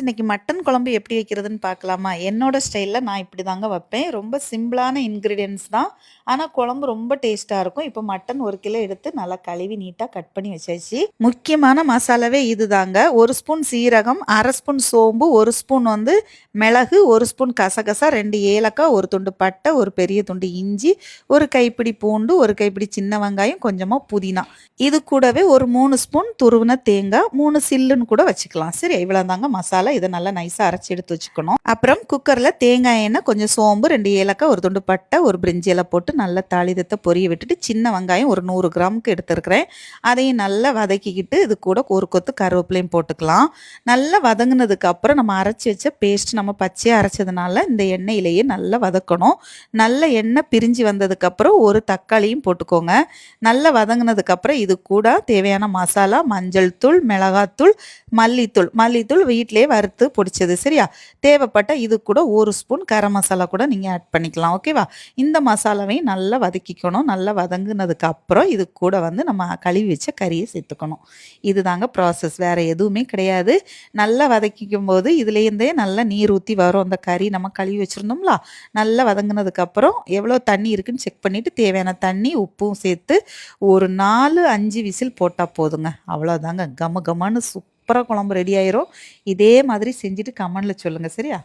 இன்னைக்கு மட்டன் குழம்பு எப்படி வைக்கிறதுன்னு பார்க்கலாமா? என்னோட ஸ்டைல்ல நான் இப்படி தாங்க வைப்பேன். ரொம்ப சிம்பிளான இன்கிரீடியன்ட்ஸ் தான். ஆனா குழம்பு ரொம்ப டேஸ்ட்டா இருக்கும். இப்போ மட்டன் 1 கிலோ எடுத்து நல்லா கழுவி நீட்டா கட் பண்ணி வச்சாச்சு. முக்கியமான மசாலாவே இதுதாங்க. 1 ஸ்பூன் சீரகம், 1/2 ஸ்பூன் சோம்பு, 1 ஸ்பூன் மிளகு, 1 ஸ்பூன் கசகசா, 2 ஏலக்காய், 1 துண்டு பட்டை, 1 பெரிய துண்டு இஞ்சி, 1 கைப்பிடி பூண்டு, 1 கைப்பிடி சின்ன வெங்காயம், கொஞ்சமா புதினா. இது கூடவே ஒரு 3 ஸ்பூன் துருவின தேங்காய், 3 சில்லுன்னு கூட வச்சுக்கலாம். சரி, இவ்வளோதாங்க மசாலா. இதை நல்லா நைஸாக அரைச்சி எடுத்து வச்சுக்கணும். அப்புறம் குக்கரில் தேங்காய் எண்ணெய், கொஞ்சம் சோம்பு, 2 ஏலக்காய், 1 துண்டு பட்டை, 1 பிரிஞ்சி இலை போட்டு நல்லா தாளிதத்தை பொரிய விட்டுட்டு சின்ன வெங்காயம் ஒரு 100 கிராமுக்கு எடுத்துருக்கிறேன். அதையும் நல்லா வதக்கிக்கிட்டு இது கூட ஒரு கொத்து கருவேப்பிலையும் போட்டுக்கலாம். நல்லா வதங்கினதுக்கு அப்புறம் நம்ம அரைச்சி வச்ச பேஸ்ட், நம்ம பச்சையாக அரைச்சதுனால இந்த எண்ணெயிலேயே நல்லா வதக்கணும். நல்ல எண்ணெய் பிரிஞ்சு வந்ததுக்கப்புறம் ஒரு தக்காளியும் போட்டுக்கோங்க. நல்லா வதங்கினதுக்கப்புறம் இது கூட தேவையான மசாலா, மஞ்சள் தூள், மிளகாத்தூள், மல்லித்தூள் வீட்டிலே வறுத்து பொடிச்சது. சரியா? தேவைப்பட்ட இது கூட 1 ஸ்பூன் கரம் மசாலா கூட நீங்கள் ஆட் பண்ணிக்கலாம். ஓகேவா? இந்த மசாலாவையும் நல்லா வதக்கிக்கணும். நல்லா வதங்கினதுக்கு அப்புறம் இது கூட நம்ம கழுவி வச்ச கறியை சேர்த்துக்கணும். இதுதாங்க ப்ராசஸ், வேறு எதுவுமே கிடையாது. நல்லா வதக்கிக்கும் போது இதுலேருந்தே நல்லா நீர் ஊற்றி வரும். அந்த கறி நம்ம கழுவி வச்சுருந்தோம்ல, நல்லா வதங்கினதுக்கப்புறம் எவ்வளோ தண்ணி இருக்குன்னு செக் பண்ணிவிட்டு தேவையான தண்ணி, உப்பும் சேர்த்து ஒரு 4-5 விசில் போட்டால் போதுங்க. அவ்வளோதாங்க. கம கமன்னு சூப்பராக குழம்பு ரெடி ஆயிரும். இதே மாதிரி செஞ்சுட்டு கமெண்டில் சொல்லுங்கள். சரியா?